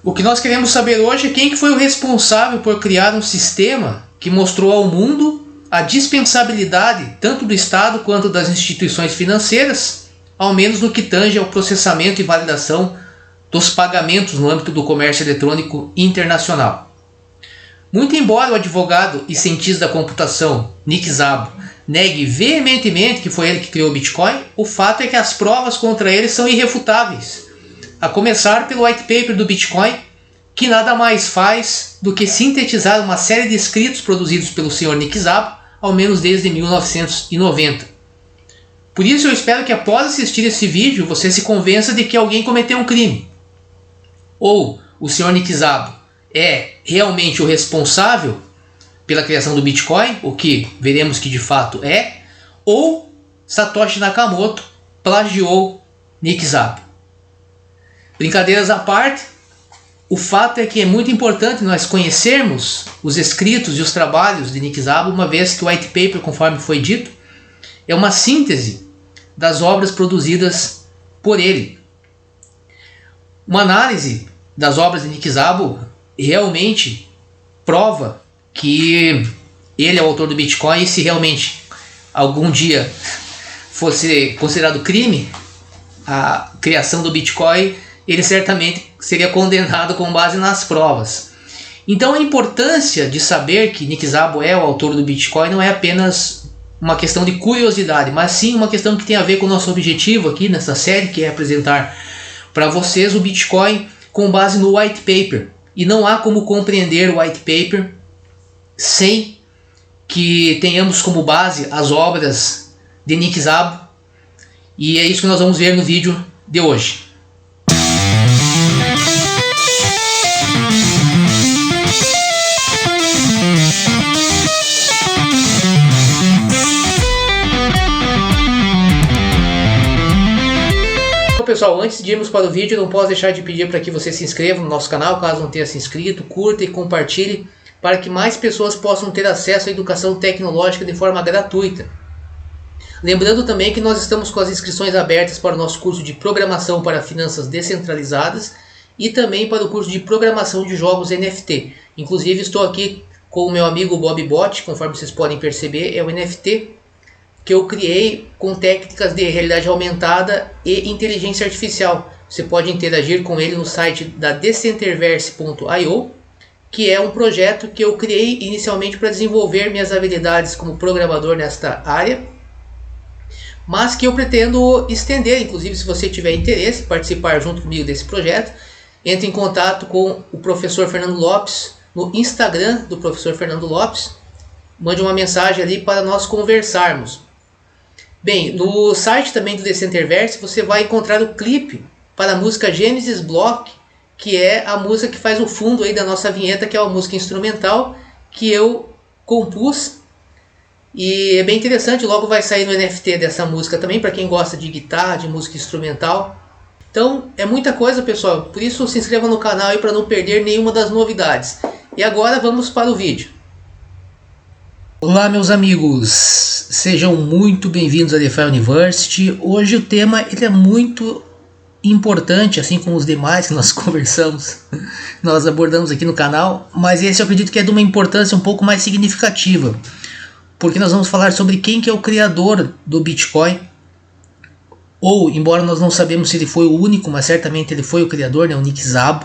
O que nós queremos saber hoje é quem que foi o responsável por criar um sistema que mostrou ao mundo a dispensabilidade tanto do Estado quanto das instituições financeiras, ao menos no que tange ao processamento e validação dos pagamentos no âmbito do comércio eletrônico internacional. Muito embora o advogado e cientista da computação Nick Szabo negue veementemente que foi ele que criou o Bitcoin, o fato é que as provas contra ele são irrefutáveis. A começar pelo white paper do Bitcoin, que nada mais faz do que sintetizar uma série de escritos produzidos pelo Sr. Nick Szabo, ao menos desde 1990. Por isso eu espero que após assistir esse vídeo você se convença de que alguém cometeu um crime. Ou o Sr. Nick Szabo é realmente o responsável pela criação do Bitcoin, o que veremos que de fato é, ou Satoshi Nakamoto plagiou Nick Szabo. Brincadeiras à parte, o fato é que é muito importante nós conhecermos os escritos e os trabalhos de Nick Szabo, uma vez que o white paper, conforme foi dito, é uma síntese das obras produzidas por ele. Uma análise das obras de Nick Szabo realmente prova que ele é o autor do Bitcoin, e se realmente algum dia fosse considerado crime a criação do Bitcoin, ele certamente seria condenado com base nas provas. Então a importância de saber que Nick Szabo é o autor do Bitcoin não é apenas uma questão de curiosidade, mas sim uma questão que tem a ver com o nosso objetivo aqui nessa série, que é apresentar para vocês o Bitcoin com base no white paper. E não há como compreender o white paper sem que tenhamos como base as obras de Nick Szabo, e é isso que nós vamos ver no vídeo de hoje. Pessoal, antes de irmos para o vídeo, não posso deixar de pedir para que você se inscreva no nosso canal, caso não tenha se inscrito, curta e compartilhe, para que mais pessoas possam ter acesso à educação tecnológica de forma gratuita. Lembrando também que nós estamos com as inscrições abertas para o nosso curso de Programação para Finanças Descentralizadas e também para o curso de Programação de Jogos NFT. Inclusive estou aqui com o meu amigo Bob Bot, conforme vocês podem perceber, é o NFT que eu criei com técnicas de realidade aumentada e inteligência artificial. Você pode interagir com ele no site da Decenterverse.io, que é um projeto que eu criei inicialmente para desenvolver minhas habilidades como programador nesta área, mas que eu pretendo estender. Inclusive, se você tiver interesse em participar junto comigo desse projeto, entre em contato com o professor Fernando Lopes no Instagram do professor Fernando Lopes, mande uma mensagem ali para nós conversarmos. Bem, no site também do Decenterverse você vai encontrar o clipe para a música Genesis Block, que é a música que faz o fundo aí da nossa vinheta, que é uma música instrumental que eu compus. E é bem interessante, logo vai sair no NFT dessa música também, para quem gosta de guitarra, de música instrumental. Então é muita coisa, pessoal, por isso se inscreva no canal aí para não perder nenhuma das novidades. E agora vamos para o vídeo. Olá meus amigos, sejam muito bem-vindos à DeFi University. Hoje o tema ele é muito importante, assim como os demais que nós conversamos, nós abordamos aqui no canal, mas esse eu acredito que é de uma importância um pouco mais significativa, porque nós vamos falar sobre quem que é o criador do Bitcoin, ou, embora nós não sabemos se ele foi o único, mas certamente ele foi o criador, né, o Nick Szabo,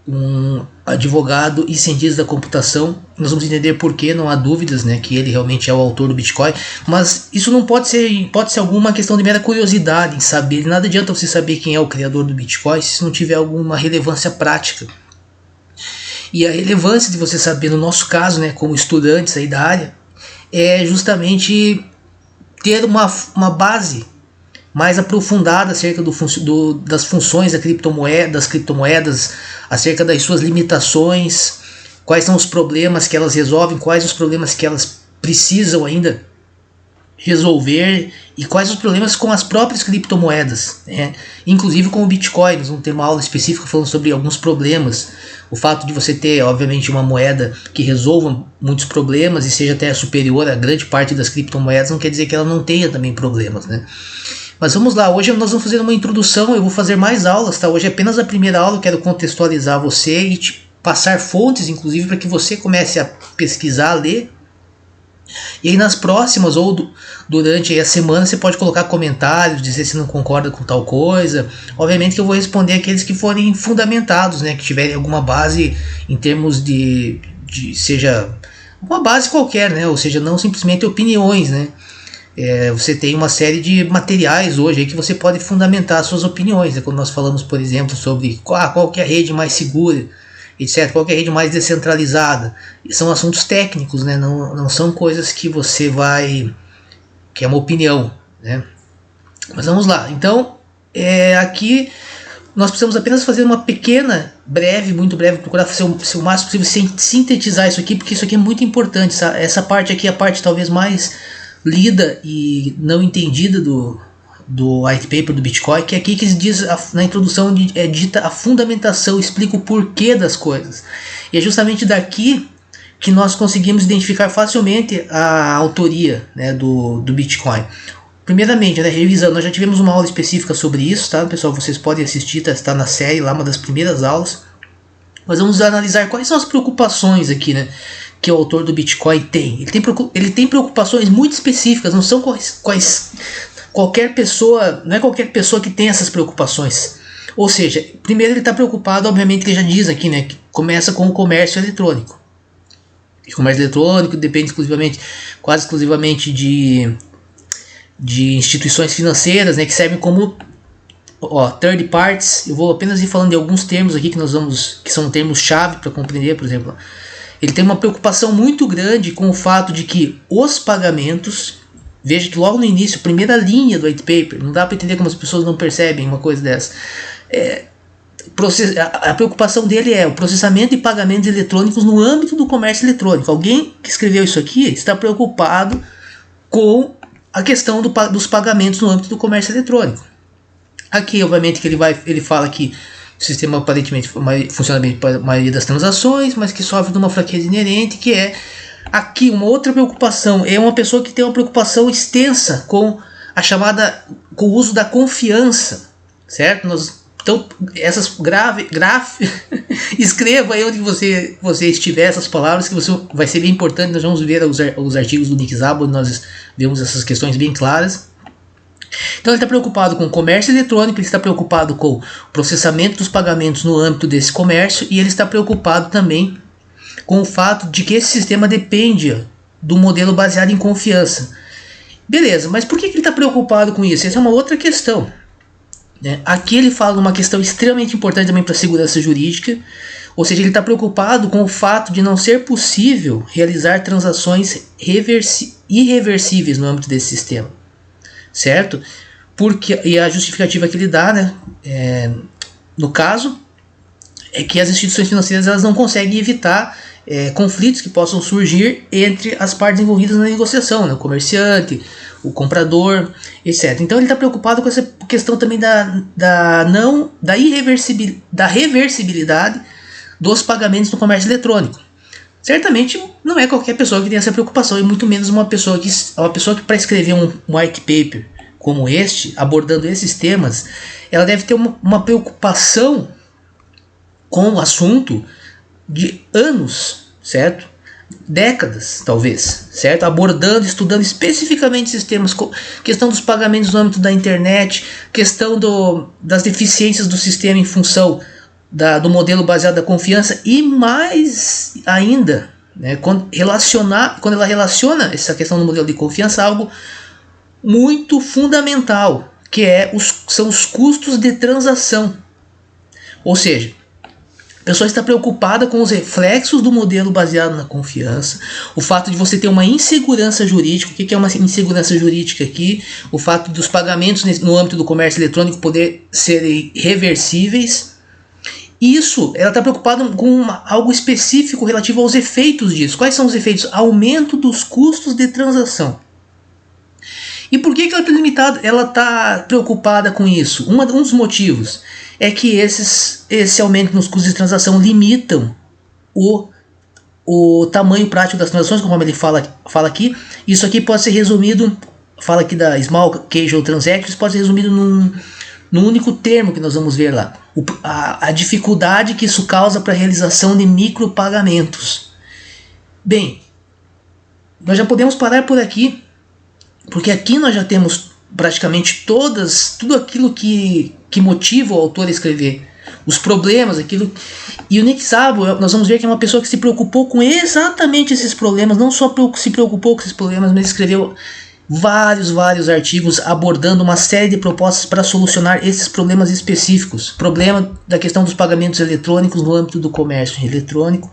um advogado e cientista da computação. Nós vamos entender por que, não há dúvidas, né, que ele realmente é o autor do Bitcoin, mas isso não pode ser alguma questão de mera curiosidade em saber. Nada adianta você saber quem é o criador do Bitcoin se não tiver alguma relevância prática. E a relevância de você saber, no nosso caso, né, como estudantes aí da área, é justamente ter uma base mais aprofundada acerca das funções das criptomoedas, acerca das suas limitações, quais são os problemas que elas resolvem, quais os problemas que elas precisam ainda resolver e quais os problemas com as próprias criptomoedas, né? Inclusive com o Bitcoin. Nós vamos ter uma aula específica falando sobre alguns problemas. O fato de você ter, obviamente, uma moeda que resolva muitos problemas e seja até superior a grande parte das criptomoedas não quer dizer que ela não tenha também problemas, né? Mas vamos lá, hoje nós vamos fazer uma introdução, eu vou fazer mais aulas, tá? Hoje é apenas a primeira aula, eu quero contextualizar você e te passar fontes, inclusive, para que você comece a pesquisar, a ler. E aí nas próximas ou durante a semana você pode colocar comentários, dizer se não concorda com tal coisa. Obviamente que eu vou responder aqueles que forem fundamentados, né, que tiverem alguma base em termos de seja uma base qualquer, né, ou seja, não simplesmente opiniões, né. Você tem uma série de materiais hoje aí que você pode fundamentar suas opiniões, né, quando nós falamos, por exemplo, sobre qual que é a rede mais segura, etc., qual que é a rede mais descentralizada. São assuntos técnicos, né? Não são coisas que você vai... que é uma opinião, né? Mas vamos lá. Então, aqui nós precisamos apenas fazer uma pequena, muito breve, procurar ser o máximo possível sintetizar isso aqui, porque isso aqui é muito importante. Essa parte aqui é a parte talvez mais lida e não entendida do white paper do Bitcoin, que é aqui que diz na introdução é dita a fundamentação, explica o porquê das coisas. E é justamente daqui que nós conseguimos identificar facilmente a autoria, né, do Bitcoin. Primeiramente, né, revisando, nós já tivemos uma aula específica sobre isso, tá, pessoal? Vocês podem assistir, está na série lá, uma das primeiras aulas. Mas vamos analisar quais são as preocupações aqui, né, que o autor do Bitcoin tem. Ele tem preocupações muito específicas, não são qualquer pessoa, não é qualquer pessoa que tem essas preocupações. Ou seja, primeiro ele está preocupado, obviamente que ele já diz aqui, né, que começa com o comércio eletrônico. E o comércio eletrônico depende quase exclusivamente de instituições financeiras, né, que servem como third parties. Eu vou apenas ir falando de alguns termos aqui que são termos-chave para compreender. Por exemplo, ele tem uma preocupação muito grande com o fato de que os pagamentos... Veja que logo no início, primeira linha do white paper, não dá para entender como as pessoas não percebem uma coisa dessa. A preocupação dele é o processamento de pagamentos eletrônicos no âmbito do comércio eletrônico. Alguém que escreveu isso aqui está preocupado com a questão dos pagamentos no âmbito do comércio eletrônico. Aqui, obviamente, que ele fala que o sistema aparentemente funciona bem para a maioria das transações, mas que sofre de uma fraqueza inerente, que é aqui uma outra preocupação. É uma pessoa que tem uma preocupação extensa com com o uso da confiança, certo? Então, essas escreva aí onde você estiver essas palavras, que vai ser bem importante. Nós vamos ver os artigos do Nick Szabo, onde nós vemos essas questões bem claras. Então ele está preocupado com o comércio eletrônico, ele está preocupado com o processamento dos pagamentos no âmbito desse comércio, e ele está preocupado também com o fato de que esse sistema depende do modelo baseado em confiança. Beleza, mas por que ele está preocupado com isso? Essa é uma outra questão, né? Aqui ele fala de uma questão extremamente importante também para a segurança jurídica, ou seja, ele está preocupado com o fato de não ser possível realizar transações irreversíveis no âmbito desse sistema, certo? E a justificativa que ele dá, né, no caso, é que as instituições financeiras elas não conseguem evitar conflitos que possam surgir entre as partes envolvidas na negociação, né? O comerciante, o comprador, etc. Então ele está preocupado com essa questão também da reversibilidade dos pagamentos no comércio eletrônico. Certamente não é qualquer pessoa que tem essa preocupação, e muito menos uma pessoa que para escrever um white paper como este, abordando esses temas, ela deve ter uma preocupação com o assunto de anos, certo? Décadas, talvez, certo? Abordando, estudando especificamente esses temas, questão dos pagamentos no âmbito da internet, questão das deficiências do sistema em função do modelo baseado na confiança, e mais ainda, né, quando ela relaciona essa questão do modelo de confiança a algo muito fundamental, que são os custos de transação. Ou seja, a pessoa está preocupada com os reflexos do modelo baseado na confiança, o fato de você ter uma insegurança jurídica. O que é uma insegurança jurídica aqui? O fato dos pagamentos no âmbito do comércio eletrônico poder serem reversíveis. Isso, ela está preocupada com algo específico relativo aos efeitos disso. Quais são os efeitos? Aumento dos custos de transação. E por que ela está preocupada com isso? Um dos motivos é que esse aumento nos custos de transação limitam o tamanho prático das transações, conforme ele fala aqui. Isso aqui pode ser resumido fala aqui da Small Casual Transactions, pode ser resumido num único termo que nós vamos ver lá. A dificuldade que isso causa para a realização de micropagamentos. Bem, nós já podemos parar por aqui, porque aqui nós já temos praticamente tudo aquilo que motiva o autor a escrever. Os problemas, aquilo. E o Nick Szabo, nós vamos ver que é uma pessoa que se preocupou com exatamente esses problemas, não só se preocupou com esses problemas, mas escreveu vários artigos abordando uma série de propostas para solucionar esses problemas específicos. Problema da questão dos pagamentos eletrônicos no âmbito do comércio eletrônico,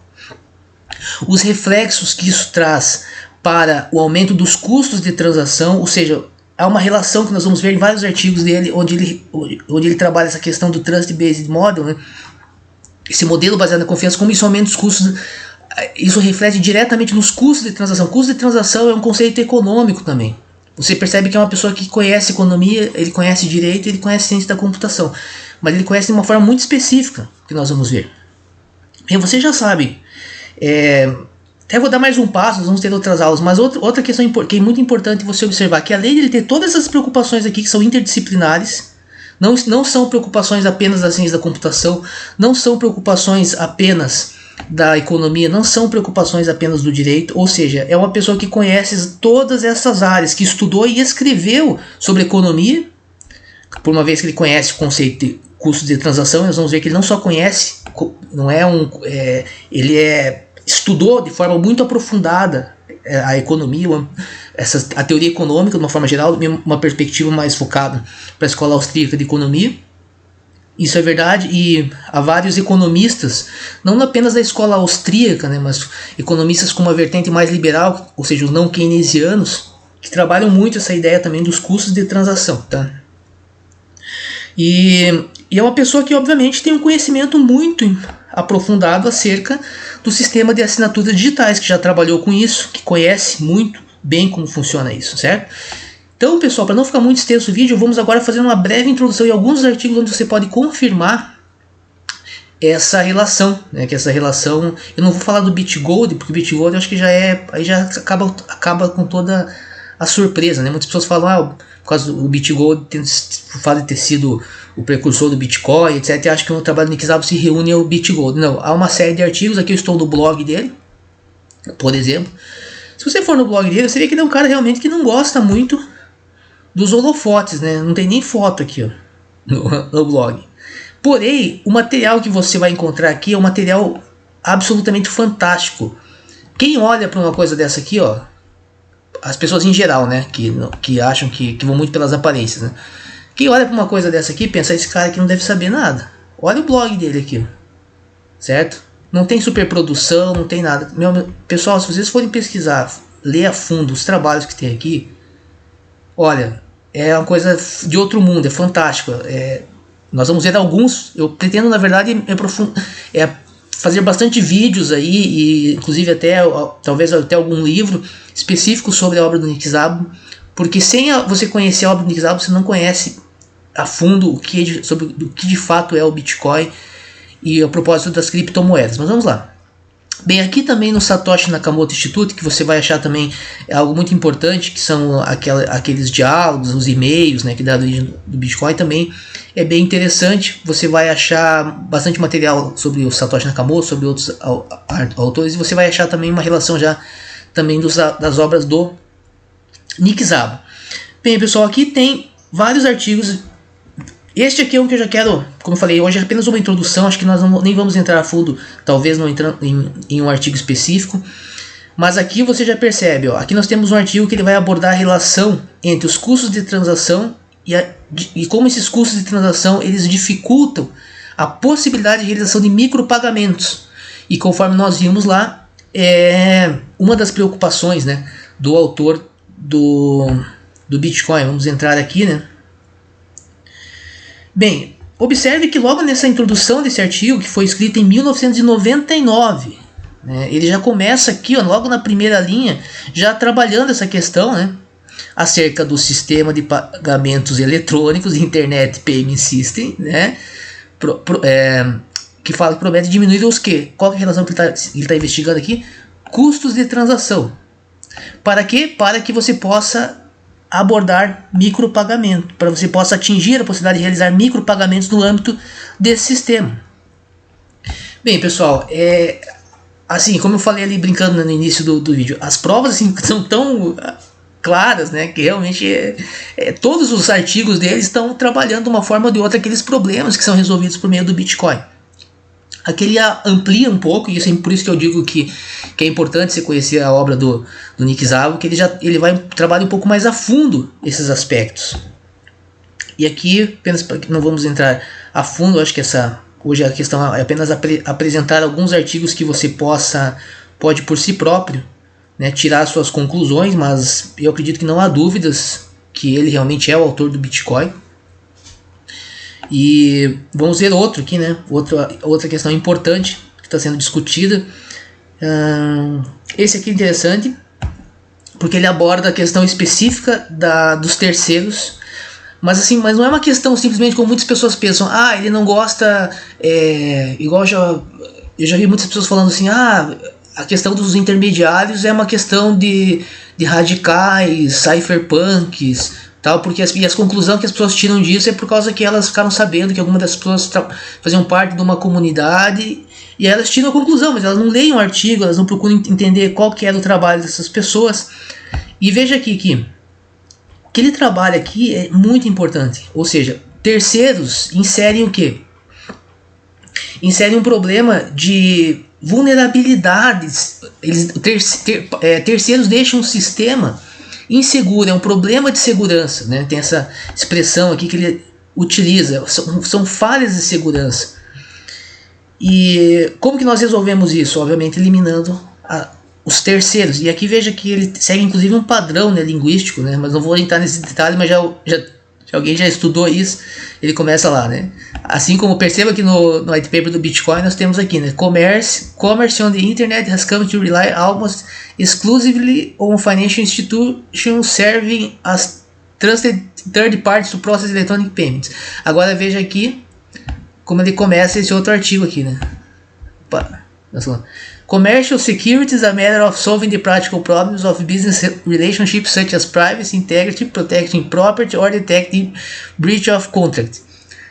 os reflexos que isso traz para o aumento dos custos de transação, ou seja, há uma relação que nós vamos ver em vários artigos dele, onde ele trabalha essa questão do Trust Based Model, né? Esse modelo baseado na confiança, como isso aumenta os custos. Isso reflete diretamente nos custos de transação. Custo de transação é um conceito econômico também. Você percebe que é uma pessoa que conhece economia, ele conhece direito, ele conhece ciência da computação, mas ele conhece de uma forma muito específica, que nós vamos ver. E você já sabe, até vou dar mais um passo, nós vamos ter outras aulas, mas outra questão que é muito importante você observar, que além de ele ter todas essas preocupações aqui que são interdisciplinares, não são preocupações apenas da ciência da computação, não são preocupações apenas da economia, não são preocupações apenas do direito, ou seja, é uma pessoa que conhece todas essas áreas, que estudou e escreveu sobre economia, por uma vez que ele conhece o conceito de custo de transação. Nós vamos ver que ele não só conhece, estudou de forma muito aprofundada a economia, a teoria econômica de uma forma geral, uma perspectiva mais focada para a escola austríaca de economia. Isso é verdade, e há vários economistas, não apenas da escola austríaca, né, mas economistas com uma vertente mais liberal, ou seja, os não keynesianos, que trabalham muito essa ideia também dos custos de transação. Tá? E é uma pessoa que obviamente tem um conhecimento muito aprofundado acerca do sistema de assinaturas digitais, que já trabalhou com isso, que conhece muito bem como funciona isso, certo? Então, pessoal, para não ficar muito extenso o vídeo, vamos agora fazer uma breve introdução em alguns artigos onde você pode confirmar essa relação, né? Que essa relação, eu não vou falar do BitGold, porque o BitGold eu acho que aí já acaba com toda a surpresa, né? Muitas pessoas falam, por causa do BitGold, o fato de ter sido o precursor do Bitcoin, etc, e acho que o trabalho do Nick Szabo se reúne ao BitGold. Não, há uma série de artigos, aqui eu estou no blog dele, por exemplo. Se você for no blog dele, você vê que ele é um cara realmente que não gosta muito dos holofotes, né? Não tem nem foto aqui, ó, no blog. Porém, o material que você vai encontrar aqui é um material absolutamente fantástico. Quem olha para uma coisa dessa aqui, ó, as pessoas em geral, né, que acham que vão muito pelas aparências, né? Quem olha para uma coisa dessa aqui pensa, esse cara aqui não deve saber nada. Olha o blog dele aqui, ó, certo? Não tem superprodução, não tem nada. Pessoal, se vocês forem pesquisar, ler a fundo os trabalhos que tem aqui, olha, é uma coisa de outro mundo, é fantástico. Nós vamos ver alguns, eu pretendo na verdade fazer bastante vídeos aí, e inclusive talvez até algum livro específico sobre a obra do Nick Szabo, porque sem você conhecer a obra do Nick Szabo, você não conhece a fundo sobre o que de fato é o Bitcoin e a propósito das criptomoedas. Mas vamos lá. Bem, aqui também no Satoshi Nakamoto Institute, que você vai achar também algo muito importante, que são aqueles diálogos, os e-mails, né, que dá origem do Bitcoin, também é bem interessante. Você vai achar bastante material sobre o Satoshi Nakamoto, sobre outros autores, e você vai achar também uma relação já também das obras do Nick Szabo. Bem, pessoal, aqui tem vários artigos. Este aqui é um que eu já quero, como eu falei, hoje é apenas uma introdução, acho que nós nem vamos entrar a fundo, talvez não entrando em um artigo específico, mas aqui você já percebe, ó, aqui nós temos um artigo que ele vai abordar a relação entre os custos de transação e como esses custos de transação eles dificultam a possibilidade de realização de micropagamentos. E conforme nós vimos lá, uma das preocupações, né, do autor do Bitcoin. Vamos entrar aqui, né? Bem, observe que logo nessa introdução desse artigo, que foi escrito em 1999, né, ele já começa aqui, ó, logo na primeira linha, já trabalhando essa questão, né, acerca do sistema de pagamentos eletrônicos, Internet Payment System, né, que fala que promete diminuir os quê? Qual é a relação que ele está investigando aqui? Custos de transação. Para quê? Para que você possa abordar micropagamento, para você possa atingir a possibilidade de realizar micropagamentos no âmbito desse sistema. Bem, pessoal, assim, como eu falei ali brincando no início do vídeo, as provas assim, são tão claras, né, que realmente todos os artigos deles estão trabalhando de uma forma ou de outra aqueles problemas que são resolvidos por meio do Bitcoin. Aqui ele amplia um pouco, e por isso que eu digo que é importante você conhecer a obra do Nick Szabo, que ele vai trabalhar um pouco mais a fundo esses aspectos. E aqui, apenas não vamos entrar a fundo, acho que hoje a questão é apenas apresentar alguns artigos que você pode por si próprio, né, tirar suas conclusões, mas eu acredito que não há dúvidas que ele realmente é o autor do Bitcoin. E vamos ver outro aqui, né? Outra questão importante que está sendo discutida. Esse aqui é interessante, porque ele aborda a questão específica dos terceiros, mas não é uma questão simplesmente como muitas pessoas pensam. Ele não gosta, igual eu já vi muitas pessoas falando assim, a questão dos intermediários é uma questão de radicais, cypherpunks, tal, porque as conclusões que as pessoas tiram disso é por causa que elas ficaram sabendo que algumas das pessoas faziam parte de uma comunidade e elas tiram a conclusão, mas elas não leem o artigo, elas não procuram entender qual que era o trabalho dessas pessoas. E veja aqui que o que ele trabalha aqui é muito importante, ou seja, terceiros inserem o quê? Inserem um problema de vulnerabilidades. Terceiros deixam o sistema inseguro, é um problema de segurança, né? Tem essa expressão aqui que ele utiliza, são falhas de segurança. E como que nós resolvemos isso? Obviamente eliminando os terceiros. E aqui veja que ele segue inclusive um padrão, né, linguístico, né? Mas não vou entrar nesse detalhe, mas se alguém já estudou isso, ele começa lá, né? Assim como perceba que no white paper do Bitcoin nós temos aqui, né? Commerce on the internet has come to rely almost exclusively on financial institutions serving as trusted third parties to process electronic payments. Agora veja aqui como ele começa esse outro artigo aqui, né? Commercial security is a matter of solving the practical problems of business relationships such as privacy, integrity, protecting property or detecting breach of contract.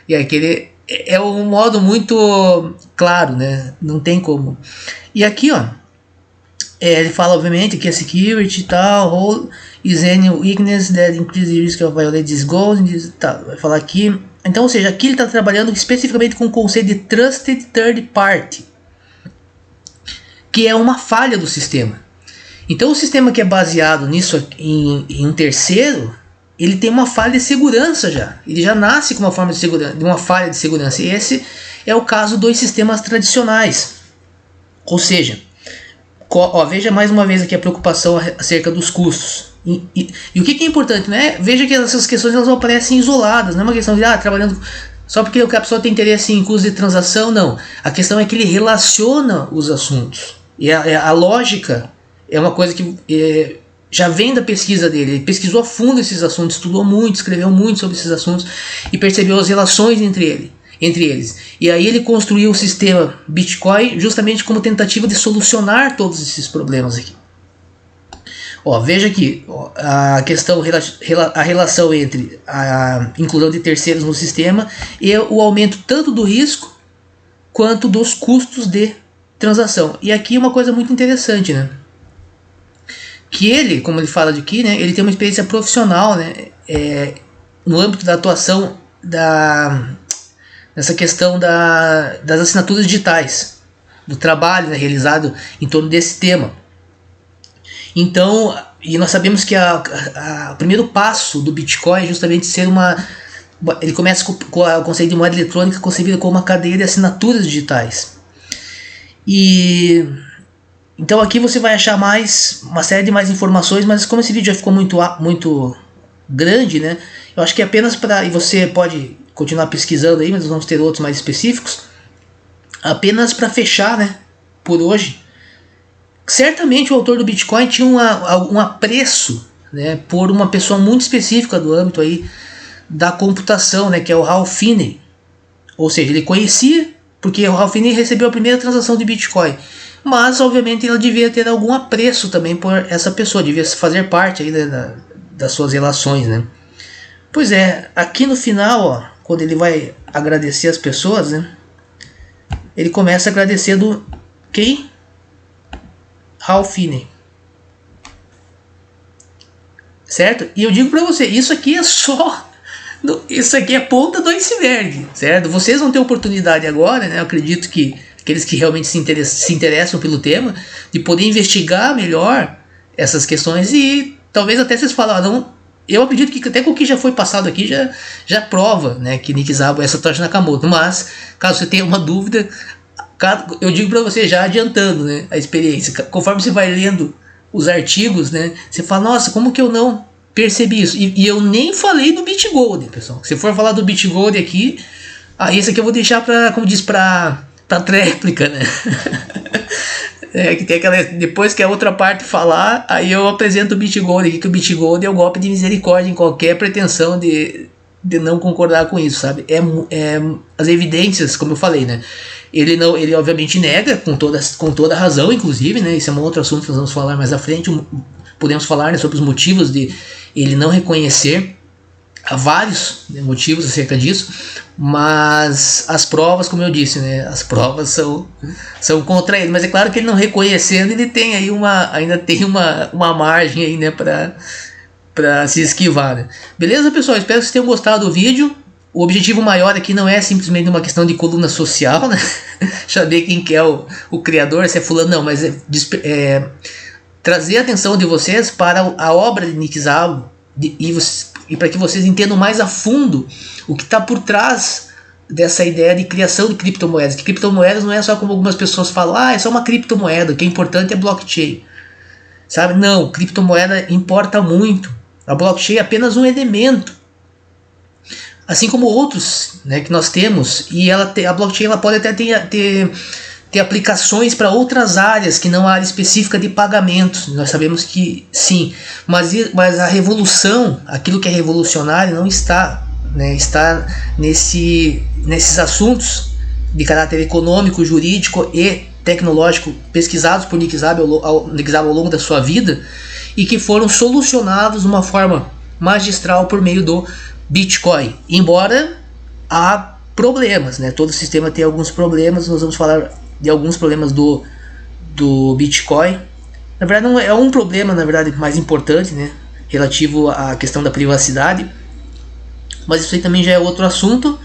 E aquele é um modo muito claro, né? Não tem como. E aqui, ele fala obviamente que a security tal is any weakness that increases the risk of violating these goals. Vai falar aqui. Então, ou seja, aqui ele está trabalhando especificamente com o conceito de trusted third party, que é uma falha do sistema. Então o sistema que é baseado nisso em um terceiro, ele tem uma falha de segurança já. Ele já nasce com uma forma de segurança, de uma falha de segurança. E esse é o caso dos sistemas tradicionais. Ou seja, veja mais uma vez aqui a preocupação acerca dos custos. E o que é importante, né? Veja que essas questões elas não aparecem isoladas. Não é uma questão de trabalhando só porque a pessoa tem interesse em custo de transação, não. A questão é que ele relaciona os assuntos. E a lógica é uma coisa que já vem da pesquisa dele. Ele pesquisou a fundo esses assuntos, estudou muito, escreveu muito sobre esses assuntos e percebeu as relações entre eles. E aí ele construiu o sistema Bitcoin justamente como tentativa de solucionar todos esses problemas aqui. Veja aqui a questão, a relação entre a inclusão de terceiros no sistema e o aumento tanto do risco quanto dos custos de transação. E aqui uma coisa muito interessante, né? Que ele, como ele fala de aqui, né, ele tem uma experiência profissional, né, no âmbito da atuação nessa questão das assinaturas digitais, do trabalho, né, realizado em torno desse tema. Então, e nós sabemos que o primeiro passo do Bitcoin é justamente ser ele começa com o conceito de moeda eletrônica concebida como uma cadeia de assinaturas digitais. E então aqui você vai achar uma série de mais informações, mas como esse vídeo já ficou muito grande, né? Eu acho que é apenas e você pode continuar pesquisando aí, mas nós vamos ter outros mais específicos. Apenas para fechar, né? Por hoje, certamente o autor do Bitcoin tinha um apreço, né? Por uma pessoa muito específica do âmbito aí da computação, né? Que é o Ralph Finney. Ou seja, ele conhecia porque o Ralph Finney recebeu a primeira transação de Bitcoin. Mas, obviamente, ele devia ter algum apreço também por essa pessoa. Devia fazer parte aí das suas relações, né? Pois é, aqui no final, ó, quando ele vai agradecer as pessoas, né? Ele começa agradecendo quem? Ralph Finney. Certo? E eu digo pra você, isso aqui é só... Isso aqui é a ponta do iceberg, certo? Vocês vão ter oportunidade agora, né? Eu acredito que aqueles que realmente se interessam pelo tema, de poder investigar melhor essas questões e talvez até vocês falaram... Eu acredito que até com o que já foi passado aqui já prova, né, que Nick Szabo é Satoshi Nakamoto. Mas, caso você tenha uma dúvida, eu digo para você já adiantando, né, a experiência. Conforme você vai lendo os artigos, né, você fala, nossa, como que eu não percebi isso? E eu nem falei do BitGold, pessoal. Se for falar do BitGold aqui, esse aqui eu vou deixar para, como diz, para tréplica, né? Que tem aquela, depois que a outra parte falar, aí eu apresento o BitGold aqui, que o BitGold é o golpe de misericórdia em qualquer pretensão de não concordar com isso, sabe? As evidências, como eu falei, né? Ele obviamente nega, com toda razão, inclusive, né? Isso é um outro assunto que nós vamos falar mais à frente. Podemos falar, né, sobre os motivos de ele não reconhecer. Há vários, né, motivos acerca disso, mas as provas, como eu disse, né, as provas são contra ele. Mas é claro que ele não reconhecendo, ele tem aí ainda tem uma margem aí, né, para se esquivar, né? Beleza, pessoal? Espero que vocês tenham gostado do vídeo. O objetivo maior aqui não é simplesmente uma questão de coluna social, né? Saber quem que é o criador, se é fulano, não, mas trazer a atenção de vocês para a obra de Nick Szabo e para que vocês entendam mais a fundo o que está por trás dessa ideia de criação de criptomoedas. Que criptomoedas não é só como algumas pessoas falam, é só uma criptomoeda, o que é importante é blockchain. Sabe? Não, criptomoeda importa muito. A blockchain é apenas um elemento. Assim como outros, né, que nós temos, e a blockchain ela pode até ter aplicações para outras áreas que não a área específica de pagamentos. Nós sabemos que sim, mas a revolução, aquilo que é revolucionário, não está, né, está nesses assuntos de caráter econômico, jurídico e tecnológico pesquisados por Nick Szabo ao longo da sua vida e que foram solucionados de uma forma magistral por meio do Bitcoin. Embora há problemas, né? Todo sistema tem alguns problemas, nós vamos falar de alguns problemas do Bitcoin. Na verdade não é um problema, na verdade, mais importante, né, relativo à questão da privacidade, mas isso aí também já é outro assunto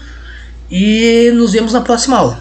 e nos vemos na próxima aula.